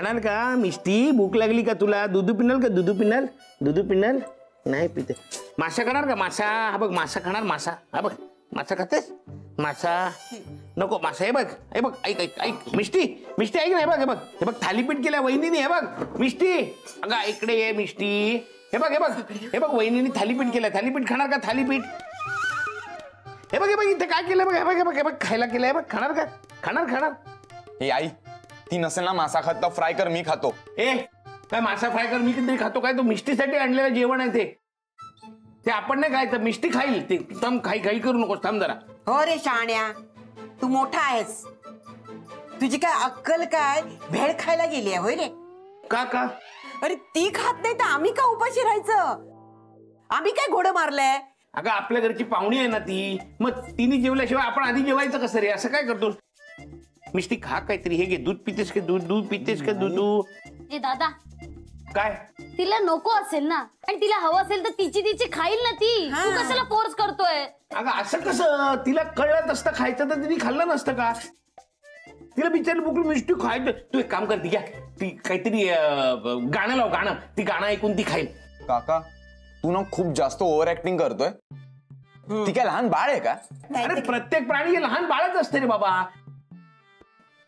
खाणार का मिष्टी? भूक लागली का तुला? दूध पिणाल का? दूध पिणाल? नाही पिते. मासा खाणार का? मासा. हा बघ मासा खाणार. मासा. हा बघ मासा खातेस? मासा नको. मासा. हे बघ ऐक मिष्टी ऐक ना. हे बघ थालीपीठ केल्या वहिनीने. हे बघ मिष्टी, अगं इकडे ये मिष्टी. हे बघ वहिनीने थालीपीठ केलं. थालीपीठ खाणार का? थालीपीठ. हे बघ इथे काय केलं बघ. हे बघ खायला केलंय. बघ खाणार का? खाणार. हे आई, ती नसेल ना मासा खात तर फ्राय कर, मी खातो. काय मासा फ्राय कर? मी किती खातो काय? तो मिष्टीसाठी आणलेलं जेवण आहे ते आपण नाही खायचं. मिष्टी खाईल ते. थांब, खाई करू नकोस. थांब जरा. हो रे शहाण्या, तू मोठा आहेस. तुझी काय अक्कल काय? भेळ खायला गेली आहे होय रे? का? अरे ती खात नाही तर आम्ही का उपाशी राहायचं? आम्ही काय घोडं मारलंय? अगं आपल्या घरची पाहुणी आहे ना ती. मग तिने जेवल्याशिवाय आपण आधी जेवायचं कसं रे? असं काय करतोस? मिष्टी खा काहीतरी. हे घे. दूध पितेस का? दूध पितेस का? दूध. ए दादा, काय तिला नको असेल ना, आणि तिला हवं असेल तर तिची खाईल ना ती. तू कशाला फोर्स करतोय? अगं असं कसं? तिला कळत असतं खायचं तर तिने खाल्लं नसतं का? तिला बिचारी बुकली मिष्टी खायचं. तू एक काम कर, ती घ्या ती काहीतरी गाणं लाव. गाणं. ती गाणं ऐकून ती खाईल. काका, तू ना खूप जास्त ओव्हर ऍक्टिंग करतोय. ती काय लहान बाळ आहे का? अरे प्रत्येक प्राणी लहान बाळच असते रे बाबा.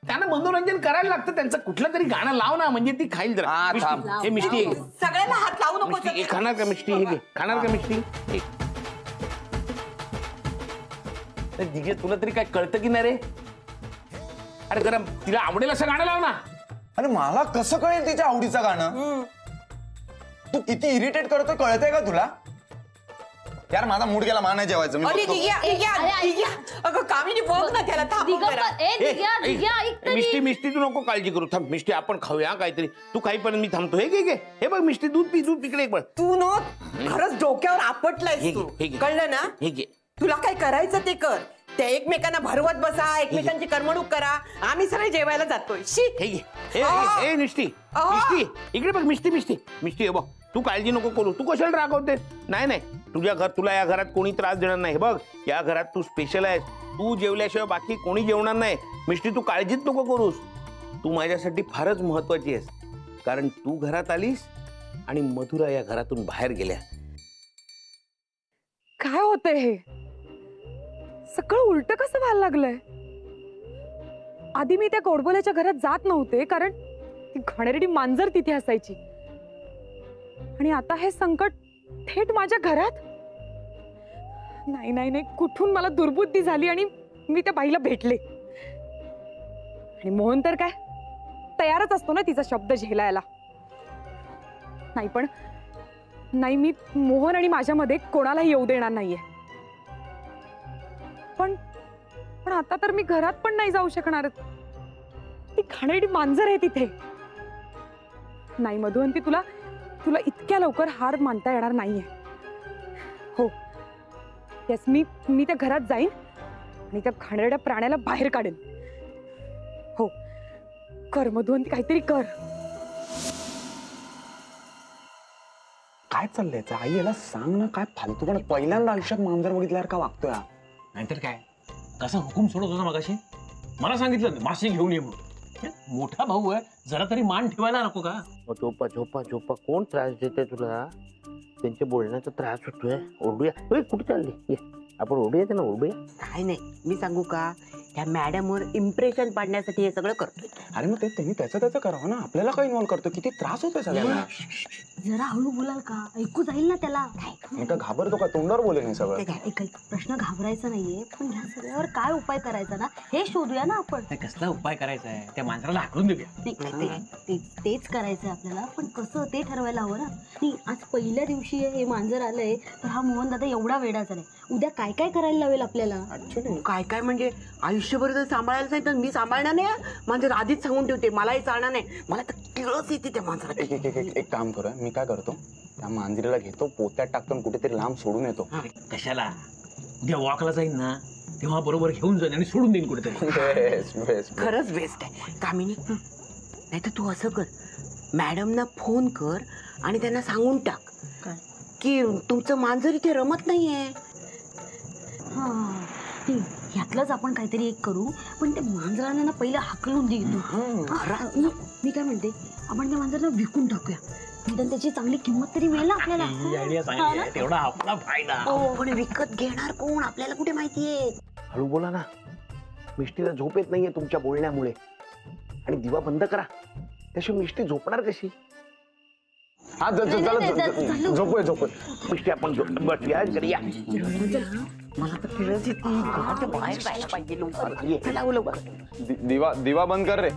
त्यांना मनोरंजन करायला लागतं त्यांचं. कुठलं तरी गाणं लाव ना, म्हणजे ती खाईल जरा. हे मिष्टी सगळ्यांना हात लावू नको. खाणार का मिष्टी? हे घे. खाणार का मिष्टी? दिघे, तुला तरी काय कळतं की नाही रे? अरे गरम, तिला आवडेल असं गाणं लाव ना. अरे मला कसं कळेल तिच्या आवडीचं गाणं? तू किती इरिटेट करतोय कळतंय का तुला? यार माझा मूड गेला, मान नाही जेवायचं. अगं कामिनी बघ ना त्याला. मिष्टी तू नको काळजी करू. थांब मिष्टी, आपण खाऊया काहीतरी. तू खाईपर्यंत मी थांबतो. हे बघ मिष्टी, दूध पिकडे एक बघ. तू न खरंच डोक्यावर आपटलाय तू. कळलं ना? हे घे. तुला काय करायचं ते कर. त्या एकमेकांना भरवत बसा, एकमेकांची करमणूक करा. आम्ही सगळे जेवायला जातोय. हे घे. मिष्टी इकडे बघ. मिष्टी हे बघ. तू काळजी नको करू. तू कशाला रागवते? नाही तुला या घरात कोणी त्रास देणार नाही. बघ या घरात तू स्पेशल आहेस. तू जेवल्याशिवाय बाकी कोणी जेवणार नाही. मिष्टी तू काळजीच नको करूस. तू माझ्यासाठी फारच महत्वाची आहेस. कारण तू घरात आलीस आणि मधुरा या घरातून बाहेर गेल्या. काय होतंय हे? सगळं उलट कसं व्हायला लागलंय? आधी मी त्या गोडबोल्याच्या घरात जात नव्हते कारण ती घाणेरडी मांजर तिथे असायची, आणि आता हे संकट थेट माझ्या घरात. नाही, कुठून मला दुर्बुद्धी झाली आणि मी त्या बाईला भेटले. आणि मोहन तर काय तयारच असतो ना तिचा शब्द झेलायला. नाही, मी मोहन आणि माझ्यामध्ये कोणालाही येऊ देणार नाहीये. पण आता तर मी घरात पण नाही जाऊ शकणार. ती घाणेरडी मांजर आहे तिथे. नाही मधुवंती, तुला इतक्या लवकर हार मानता येणार नाहीये. हो येस, मी त्या घरात जाईन आणि त्या घाणेरड्या प्राण्याला बाहेर काढेन. हो कर मधुवंती, काहीतरी कर. काय चाललंय आई? याला सांग ना काय फालतू. पण पहिल्यांदा आयुष्यात मांजर बघितल्यावर का वागतोय? नाहीतर काय, कसा हुकूम सोडत होता मगाशी. मला सांगितलं मासे घेऊन ये म्हणून. मोठा भाऊ आहे, जरा तरी मान ठेवायला नको का? झोपा. कोण त्रास देते तुला? त्यांच्या बोलण्याचा त्रास होतोय. ओरडूया. कुठे चालली? आपण ओरडूया त्यांना. ओरडूया. नाही, मी सांगू का? त्या मॅडमवर इम्प्रेशन पाडण्यासाठी हे सगळं करतोय. अरे मग त्यांनी त्याचं करावं ना. आपल्याला काय इन्व्हॉल्व करतो? किती त्रास होतोय सगळ्यांना. जरा हळू बोलाल का? ऐकू जाईल ना त्याला. मी तर घाबरतो का? तोंडावर बोले नाही सगळं. प्रश्न घाबरायचा नाहीये, पण ह्या सगळ्यावर काय उपाय करायचा ना हे शोधूया ना आपण. कसला उपाय करायचा आहे? त्या मांजराला हाकलून देऊया. तेच करायचंय आपल्याला, पण कसं ते ठरवायला हवं ना. नाही, आज पहिल्या दिवशी हे मांजर आलंय तर हा मोहन दादा एवढा वेडा झालाय. उद्या काय काय करायला लावेल आपल्याला? काय म्हणजे आयुष्यभर जर सांभाळायला सांगितलं तर मी सांभाळणार नाही. मांजर आधीच सांगून ठेवते, मलाही चालणार नाही. मला तर किळस येते त्या मांजरात. एक काम करूया. मी काय करतो, त्या मांजरीला घेतो, पोत्यात टाकतो, कुठेतरी लांब सोडून येतो. कशाला? उद्या वॉकला जाईन ना तेव्हा बरोबर घेऊन जाईन आणि सोडून देईन कुठेतरी. खरंच बेस्ट आहे कामिनी. नाही तर तू असं कर, मॅडमना फोन कर आणि त्यांना सांगून टाक की तुमचं मांजर इथे रमत नाहीये. ह्यातलंच आपण काहीतरी एक करू, पण ते मांजरांना ना पहिलं हाकलून दे इथून. मी काय म्हणते, आपण त्या मांजरांना विकून टाकूया, निदान त्याची चांगली किंमत तरी मिळेल ना आपल्याला. आयडिया सांगितली तेवढा आपला फायदा. पण विकत घेणार कोण आपल्याला कुठे माहितीये? हळू बोला ना, मिष्टीला झोप येत नाहीये तुमच्या बोलण्यामुळे. आणि दिवा बंद करा, त्याशिवाय मिष्टी झोपणार कशी? हा झोपूया. मिष्टी आपण बसूया या. मला तर किळस येते, घराच्या बाहेर जायला पाहिजे लवकर. चला लवकर. दिवा बंद कर रे.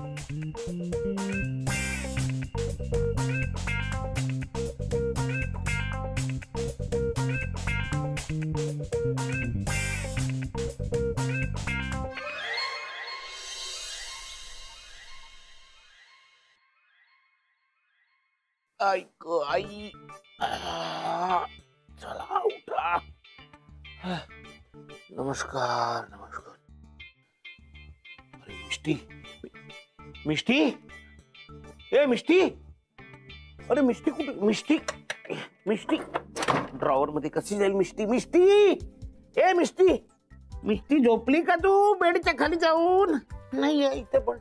ऐक आई, चला उठा. नमस्कार. अरे मिष्टी, ए मिष्टी, अरे मिष्टी कुठे? मिष्टी ड्रॉवर मध्ये कशी जाईल मिष्टी? ए मिष्टी झोपली का तू बेडच्या खाली जाऊन? नाही आहे इथे पण.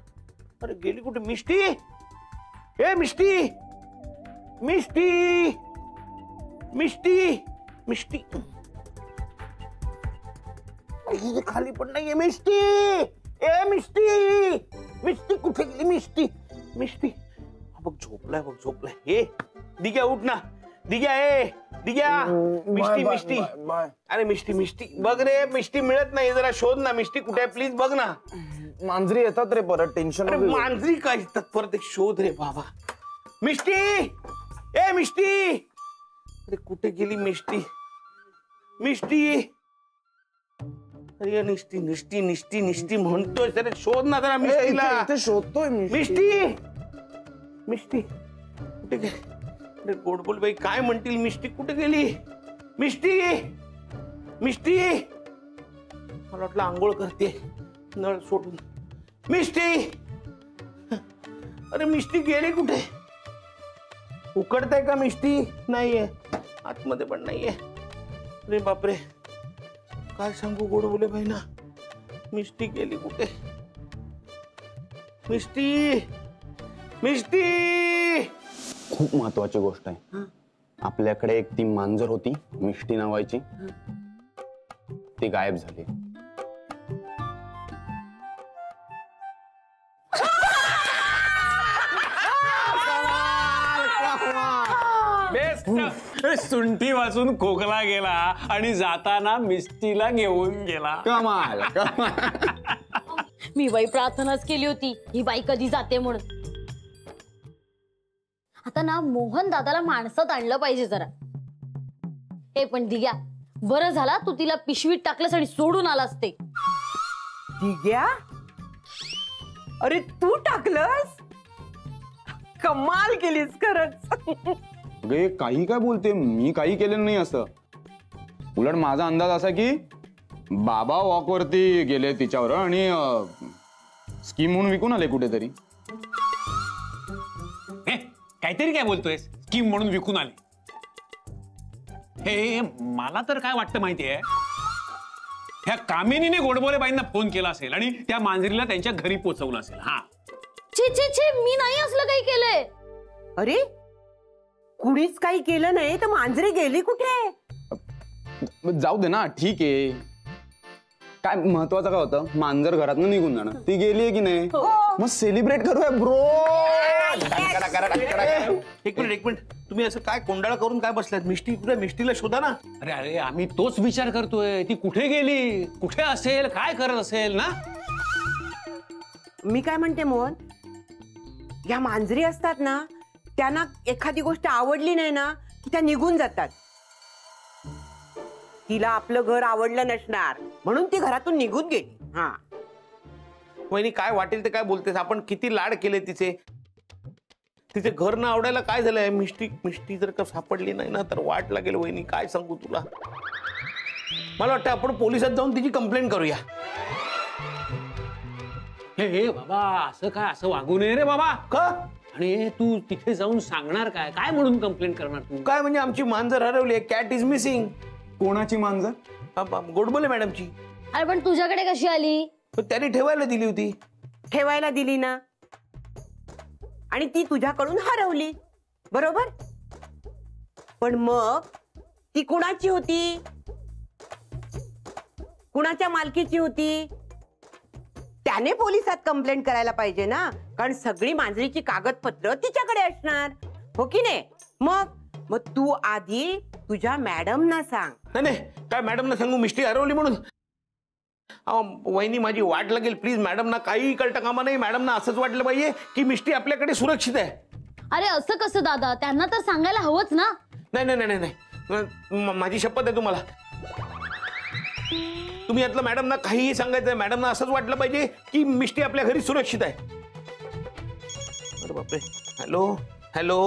अरे गेली कुठे मिष्टी? ए मिष्टी खाली पण नाहीये मिष्टी. ए मिष्टी कुठे गेली मिष्टी? बघ झोपलाय. ए दिग्या उठ ना. दिग्या मिष्टी. अरे मिष्टी बघ रे, मिष्टी मिळत नाही, जरा शोध ना. मिष्टी कुठे आहे प्लीज बघ ना. मांजरी येतात रे परत, टेन्शन. अरे मांजरी काय येतात परत, एक शोध रे बाबा. मिष्टी, ए मिष्टी, अरे कुठे गेली मिष्टी? अरे निष्ठी म्हणतोय, जरा शोध ना जरा मिष्टीला. शोधतोय मिष्टी कुठे गेली? अरे गोड बोल बाई, काय म्हणतील? मिष्टी कुठे गेली? मिष्टी मला वाटलं आंघोळ करते नळ सोडून. मिष्टी, अरे मिष्टी गेली कुठे? उकडताय का मिष्टी? नाहीये, आतमध्ये पण नाहीये. अरे बापरे, काय सांगू गोड बोले बाई ना. मिष्टी गेली कुठे? मिष्टी खूप महत्वाची गोष्ट आहे. आपल्याकडे एक ती मांजर होती मिष्टी नावाची, ती गायब झाली. सुंठी वाचून खोकला गेला आणि जाताना मिष्टीला घेऊन गेला. कमाल. मी बाई प्रार्थनाच केली होती, ही बाई कधी जाते म्हणून. आता ना मोहन दादाला माणसात आणलं पाहिजे जरा. हे पण दिग्या, बरं झाला तू तिला पिशवीत टाकलंस आणि सोडून आलास ते. दिग्या, अरे तू टाकलंस? कमाल केलीस खरंच. अगे काही काय बोलते, मी काही केलं नाही असं. उलट माझा अंदाज असा की बाबा वॉक वरती गेले तिच्यावर आणि स्कीम म्हणून विकून आले कुठेतरी. काहीतरी काय बोलतोय? स्कीम म्हणून विकून आले? हे मला तर काय वाटतं माहितीये, ह्या कामिनीने गोडबोले बाईंना फोन केला असेल आणि त्या मांजरीला त्यांच्या घरी पोहोचवलं असेल. हा छे मी नाही असलं काही केलंय. अरे कुणीच काही केलं नाही तर मांजरी गेली कुठे? जाऊ दे ना, ठीक आहे. काय महत्वाचं काय होतं, मांजर घरातून निघून जाणं. ती गेलीये की नाही, मग सेलिब्रेट करूया ब्रो. एक मिनिट, तुम्ही असं काय कोंडाळा करून काय बसलात? मिष्टीला शोधा ना. अरे आम्ही तोच विचार करतोय, ती कुठे गेली, कुठे असेल, काय करत असेल ना. मी काय म्हणते मोहन, या मांजरी असतात ना, त्यांना एखादी गोष्ट आवडली नाही ना की त्या निघून जातात. तिला आपलं घर आवडलं नसणार म्हणून ती घरातून निघून गेली. हा वहिनी, काय वाटेल ते काय बोलतेस? आपण किती लाड केले तिचे घर न आवडायला काय झालंय? मिष्टी जर का सापडली नाही ना तर वाट लागेल वहिनी. काय सांगू तुला, मला वाटतं आपण पोलिसात जाऊन तिची कंप्लेंट करूया. हे बाबा, असं काय, असं वागू नये रे बाबा. का? आणि तू तिथे जाऊन सांगणार काय? काय म्हणून कंप्लेंट करणार तू? काय म्हणजे आमची मांजर हरवली, कॅट इज मिसिंग. कोणाची मांजर? गोडबोले मॅडमची. अरे पण तुझ्याकडे कशी आली? पण त्याने ठेवायला दिली होती. ठेवायला दिली ना, आणि ती तुझ्याकडून हरवली, बरोबर? पण मग ती कुणाची होती? कुणाच्या मालकीची होती? त्याने पोलिसात कंप्लेंट करायला पाहिजे ना, कारण सगळी मांजरीची कागदपत्र तिच्याकडे असणार, हो की नाही? मग तू आधी तुझ्या मॅडमना सांग. नाही नाही, काय मॅडमना सांगू मिष्टी हरवली म्हणून? वहिनी माझी वाट लागेल, प्लीज मॅडमना काही कळता कामा नाही. मॅडमना असंच वाटलं पाहिजे की मिष्टी आपल्याकडे सुरक्षित आहे. अरे असं कसं दादा, त्यांना तर सांगायला हवंच ना. नाही नाही नाही नाही, माझी शपथ आहे तुम्हाला. तुम्ही यातलं मॅडमना काहीही सांगायचं, मॅडमना असंच वाटलं पाहिजे की मिष्टी आपल्या घरी सुरक्षित आहे. अरे बापरे. Hello hello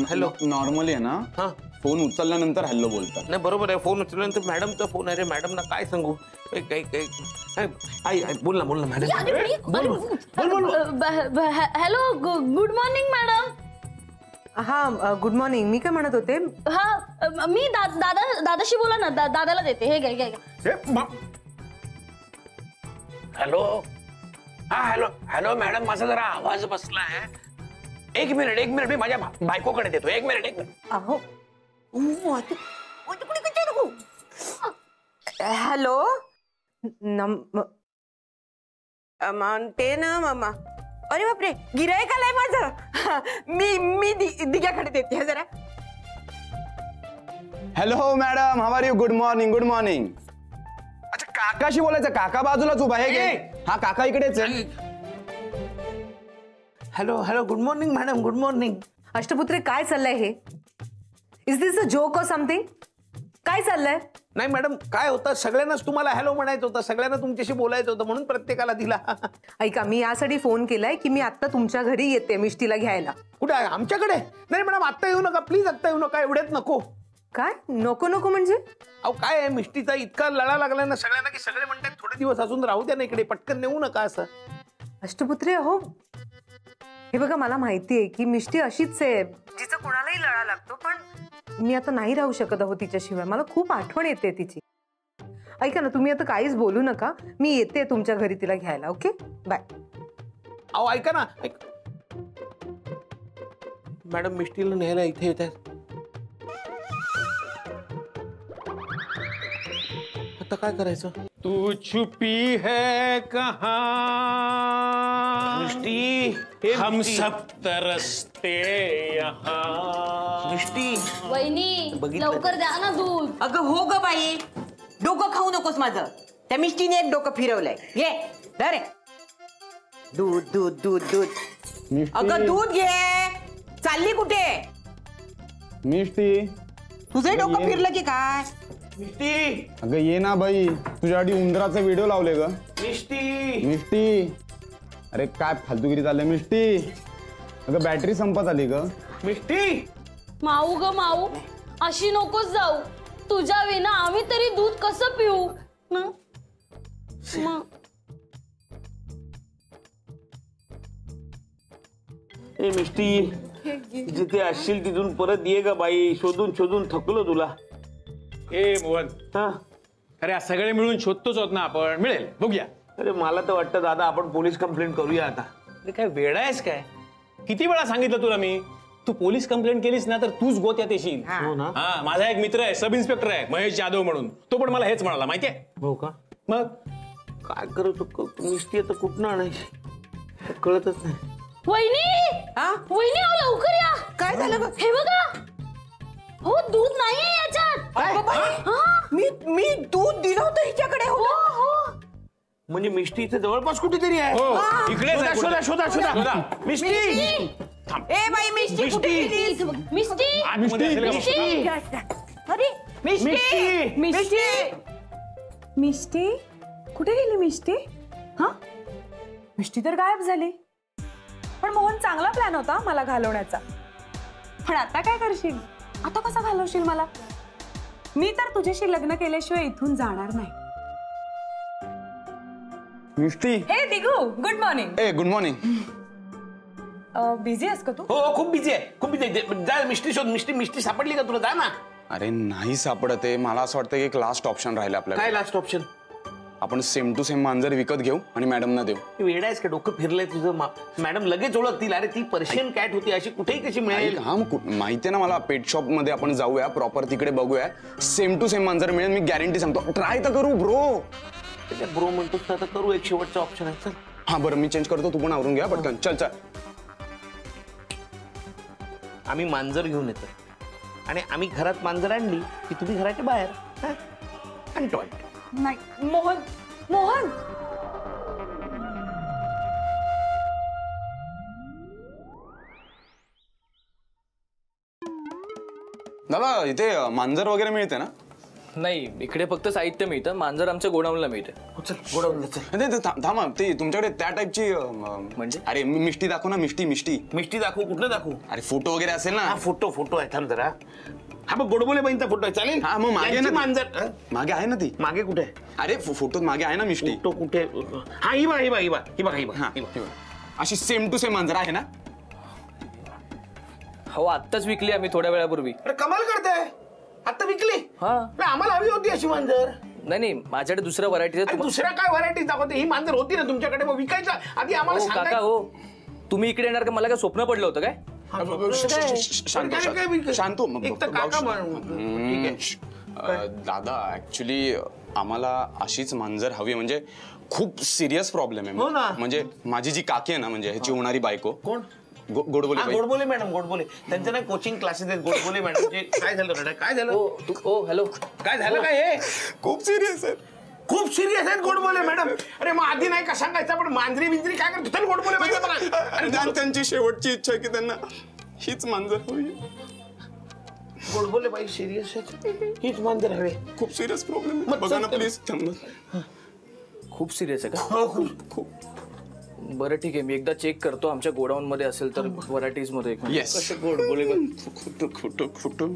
hello. नॉर्मली आहे ना, हा फोन उचलल्यानंतर हॅलो बोलतात. नाही बरोबर आहे, फोन उचलल्यानंतर मॅडमचा फोन आहे रे. मॅडमना काय सांगू? काही आई बोल ना madam. Hello, good morning madam. हा गुड मॉर्निंग. मी काय म्हणत होते, हा मी दादाशी बोला ना. दादाला देते. हे घ्या. हॅलो. हा हॅलो हॅलो मॅडम, माझा जरा आवाज बसला आहे. एक मिनिट मी माझ्या बायकोकडे देतो. एक मिनिट. अहो हॅलो. ते ना मामा, अरे बापरे, गिरायक आलाय माझं. मी दिग्याकडे देते जरा. Hello madam, how are you? Good morning. Good morning. अच्छा, काकाशी बोलायचं. काका बाजूलाच उभा आहे गे. हा काका इकडेच आहे. Hello hello, good morning madam. Good morning. Ashtaputre, काय चाललंय हे? Is this a joke or something? काय चाललंय? नाही मॅडम, काय होतं, सगळ्यांनाच तुम्हाला हॅलो म्हणायचं होतं, सगळ्यांना तुमच्याशी बोलायचं होतं, म्हणून प्रत्येकाला दिला. ऐका, मी यासाठी फोन केलाय की मी आता तुमच्या घरी येते मिष्टीला घ्यायला. कुठे आहे? आमच्याकडे? नाही मॅडम, आत्ता येऊ नका प्लीज. आत्ता येऊ नका, एवढ्यात नको. काय नको नको म्हणजे? अहो काय आहे, मिष्टीचा इतका लळा लागला ना सगळ्यांना की सगळे म्हणतात थोडे दिवस अजून राहू द्या ना इकडे, पटकन नेऊ नका असं. अष्टपुत्रे, अहो हे बघा, मला माहिती आहे की मिष्टी अशीच आहे जिचं कोणालाही लळा लागतो, पण मी आता नाही राहू शकत आहो तिच्याशिवाय. मला खूप आठवण येते तिची. ऐका ना, तुम्ही आता काहीच बोलू नका. मी येते तुमच्या घरी तिला घ्यायला. Okay, bye. अहो ऐका ना, मॅडम मिष्टीला न्यायला इथे येत आहेत. आता काय करायचं? तू छुपी है कहाँ मिष्टी, हम सब तरसते यहाँ. मिष्टी वहिनी, बघितलं. लवकर द्या ना दूध. अगं हो ग बाई, डोकं खाऊ नकोस माझं. त्या मिष्टीने एक डोकं फिरवलंय. ये धर. दूध दूध दूध दूध. अगं दूध घे. चालली कुठे? मिष्टी, तुझं डोकं फिरलं की काय? मिष्टी अगं ये ना बाई, तुझ्यासाठी उंदराचे व्हिडिओ लावले ग. मिष्टी मिष्टी, अरे काय फालतूगिरी चाललंय मिष्टी. अगं बॅटरी संपत आली ग. मिष्टी. माऊ ग माऊ, अशी नकोच जाऊ. तुझ्या विना आम्ही तरी दूध कसं पिऊ? ए मिष्टी, जिथे असशील तिथून परत ये ग बाई. शोधून शोधून थकलो तुला. ए मोहन, हा, अरे सगळे मिळून शोधतोच होत ना आपण. मिळेल, बघूया. अरे मला तर वाटतं दादा आपण पोलीस कंप्लेंट करूया आता. अरे काय वेडा आहेस काय? किती वेळा सांगितलं तुला मी, तू पोलीस कंप्लेंट केलीस ना तर तूच गोत्यात येशील. हो ना? हा, माझा एक मित्र आहे, सब इन्स्पेक्टर आहे, महेश जाधव म्हणून. तो पण मला हेच म्हणाला, माहितीये. हो का? मग काय करतो मिष्टी आता कुठनं आणायची कळतच नाही. वहिनी, हा? वहिनी अहो, लवकर या. काय झालं ग? हे बघा, हो दूध नाहीये याच्यात. अगं बाई, मी दूध दिलं होतं हिच्याकडे. हो म्हणजे मिष्टी इथे जवळपास कुठेतरी आहे. हो, इकडेच आहे शोधा कुठे. शोधा शोधा शोधा. मिष्टी. ए बाई, मिष्टी कुठे गेलीस? इथे बघ. मिष्टी, आतमध्ये असेल का बघ. मिष्टी. अरे मिष्टी. मिष्टी, मिष्टी कुठे गेली मिष्टी? हा, मिष्टी तर गायब झाली. पण मोहन, चांगला प्लॅन होता मला घालवण्याचा. पण आता काय करशील? आता कसा घालवशील मला? मी तर तुझ्याशी लग्न केल्याशिवाय इथून जाणार नाही. मिष्टी. हे Digu, good morning. A good morning. Busy आहेस का तू? हो खूप बिझी आहे, खूप बिझी आहे. जा मिष्टी शोध. मिष्टी सापडली का तुला? जा ना. अरे नाही सापडत आहे. मला असं वाटतं की एक लास्ट ऑप्शन राहिलं आपल्याला. काय लास्ट ऑप्शन? आपण सेम टू सेम मांजर विकत घेऊ आणि मॅडमना देऊ. वेडा आहेस का? डोकं फिरलंय तुझं? मॅडम लगेच ओळखतील. अरे ती पर्शियन कॅट होती, अशी कुठेही कशी मिळेल? हा मग माहितीये ना मला, पेट शॉप मध्ये आपण जाऊया, प्रॉपर तिकडे बघूया, सेम टू सेम मांजर मिळेल. मी गॅरंटी सांगतो. ट्राय तर करू ब्रो. त्याच्या ब्रो म्हणतोस तर करू. एक शेवटचा ऑप्शन आहे. चल. हा बरं मी चेंज करतो, तू पण आवरून घ्या पटकन. चल चल. आम्ही मांजर घेऊन येतो आणि आम्ही घरात मांजर आणली की तुम्ही घराच्या बाहेर. हा? आणि टॉयलेट. नाही मोहन, मोहन दादा इथे मांजर वगैरे मिळते ना? नाही, इकडे फक्त साहित्य मिळतं. मांजर आमच्या गोडाऊनला मिळते. चल गोडाऊनला चल. थांबा, ते तुमच्याकडे त्या टाईपची म्हणजे? अरे मिष्टी दाखव ना. मिष्टी मिष्टी मिष्टी दाखवू? कुठलं दाखवू? अरे फोटो वगैरे असेल ना? हा फोटो आहे. थांब जरा. हा बघ गोडबोले बहिणीचा फोटो आहे. चालेल? हा मग मागे यांची ना मांजर. हा? मागे आहे ना ती. मागे कुठे आहे? अरे फोटोत मागे आहे ना मिष्टी. फोटो कुठे? हा ही बघ, ही बघ, ही बघ, ही बघ, ही बघ, हा ही बघ. अशी सेम टू सेम मांजर आहे ना? हो, आत्ताच विकली आम्ही थोड्या वेळापूर्वी. अरे कमाल करताय. आता विकली? हा. आम्हाला हवी होती अशी मांजर. नाही, माझ्याकडे दुसऱ्या व्हरायटी अरे दुसऱ्या काय व्हरायटी दाखवते? ही मांजर होती ना तुमच्याकडे, मग विकायचं आधी आम्हाला काका सांगायचं. हो, तुम्ही इकडे येणार का? मला काय स्वप्न पडलं होतं काय? शांत हो. एक तर काका ठीक आहे. दादा ऍक्च्युली आम्हाला अशीच मांजर हवी. म्हणजे खूप सिरियस प्रॉब्लेम हो ना. आहे. म्हणजे माझी जी काकी आहे ना, म्हणजे ह्याची होणारी बायको. कोण? गोडबोले बाई. गोडबोले मॅडम. गोडबोले त्यांचं नाही कोचिंग क्लासेस आहेत. गोडबोले मॅडम. काय झालं रडा? काय झालं? ओ हॅलो. काय झालं? काय हे खूप सिरियस आहे. खूप सिरियस आहेत गोडबोले मॅडम. अरे मग आधी नाही का सांगायचं? पण मांजरी बिंजरी काय करतो? चल गोडबोले मॅडम. आणि त्यांची शेवटची इच्छा आहे की त्यांना हीच मांजर हवी. गोडबोले बाई सिरियस आहेत. हीच मांजर हवे. खूप सिरियस प्रॉब्लेम आहे. बघा ना प्लीज. खूप सिरियस आहे का? हो खूप. बरं ठीक आहे, मी एकदा चेक करतो. आमच्या गोडाऊन मध्ये असेल तर व्हरायटीज मध्ये. येस. गोडबोले बाई. खोटं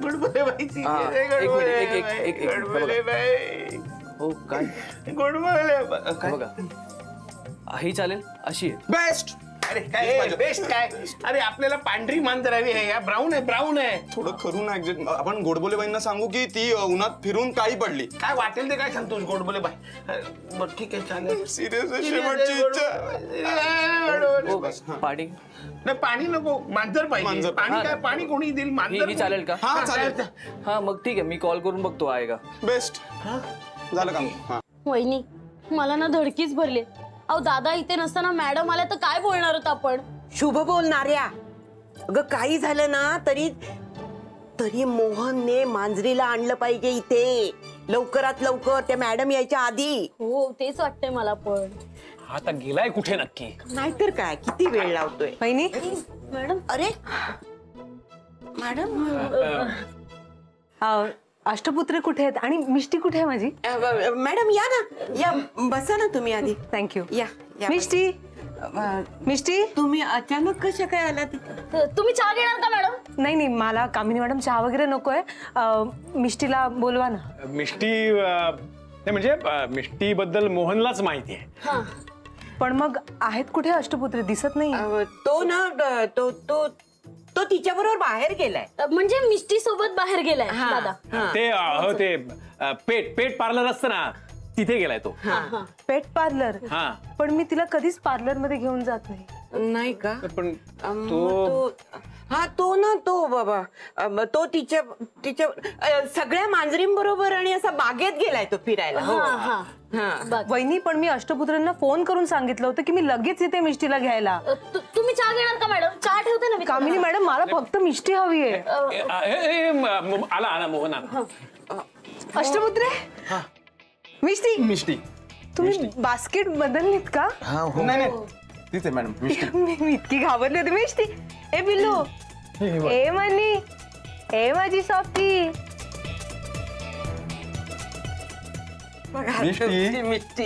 गोडबोले बाई serious हा, आहे. एक गोडबोले मिनिट, बाई. एक मिनिट, गोडबोले बाई. हो काय? गोडबोले बाई. काय? बघा, ही चालेल अशी आहे. बेस्ट. अरे काय बेस्ट काय? अरे आपल्याला पांढरी मांजर हवी आहे. या ब्राऊन आहे. ब्राऊन आहे. थोडं करू ना ऍडजस्ट. आपण गोडबोले बाईंना सांगू की ती उन्हात फिरून काही पडली. काय वाटेल ते काय सांगतोस गोडबोले बाई? बरं ठीक आहे चालेल. सिरियस शेवटची हो, पाणी नाही पाणी नको. मांजर पाहिजे. मांजर. पाणी हा. काय? पाणी कोणी देईल? मांजर ही चालेल का? हा चालेल. हा मग ठीक आहे, मी कॉल करून बघतो आहे का. बेस्ट. झालं काम. हा वहिनी मला ना धडकीच भरली. अहो दादा इथे नसताना मॅडम आल्या तर काय बोलणार होत आपण? शुभ बोलणाऱ्या. अगं काही झालं ना तरी मोहनने मांजरीला आणलं पाहिजे इथे लवकरात लवकर, त्या मॅडम यायच्या आधी. हो तेच वाटतंय मला पण. आता गेलाय कुठे नक्की? नाहीतर काय, किती वेळ लावतोय. वहिनी मॅडम अरे मॅडम. अष्टपुत्र कुठे आहेत आणि मिष्टी कुठे आहे माझी? मॅडम या ना. या बसा ना तुम्ही आधी. थँक्यू. या मिष्टी, मिष्टी. तुम्ही अचानक कशा काय आला तिथे? तुम्ही चहा घेणार का मॅडम? नाही मला कामिनी मॅडम चहा वगैरे नकोय. मिष्टीला बोलवा ना. मिष्टी नाही म्हणजे मिष्टी बद्दल मोहनलाच माहिती आहे. पण मग आहेत कुठे अष्टपुत्र? दिसत नाही. तो ना तो तिच्या बरोबर बाहेर गेलाय. म्हणजे मिष्टी सोबत बाहेर गेलाय दादा. ते पेट पार्लर असतं ना, तिथे गेलाय तो. पेट पार्लर. हा. पण मी तिला कधीच पार्लर मध्ये घेऊन जात नाही. नाही का? पण तो बाबा तो तिच्या सगळ्या मांजरींबरोबर आणि असा बागेत गेलाय तो फिरायला. वहिनी पण मी अष्टपुत्रांना फोन करून सांगितलं होतं की मी लगेच येते मिष्टीला घ्यायला. तुम्ही चहा घेणार का मॅडम? चहा ठेवते ना मी. कामिनी मॅडम मला फक्त मिष्टी हवी आहे. आला मोहन आला. अष्टपुत्रे, मिष्टी. तुम्ही बास्केट बदललीत का? नाही तीच आहे मॅडम. मी इतकी घाबरली होती. मिष्टी, ए बिल्लू, ए मनी, ए माझी सॉफ्टी. मिष्टी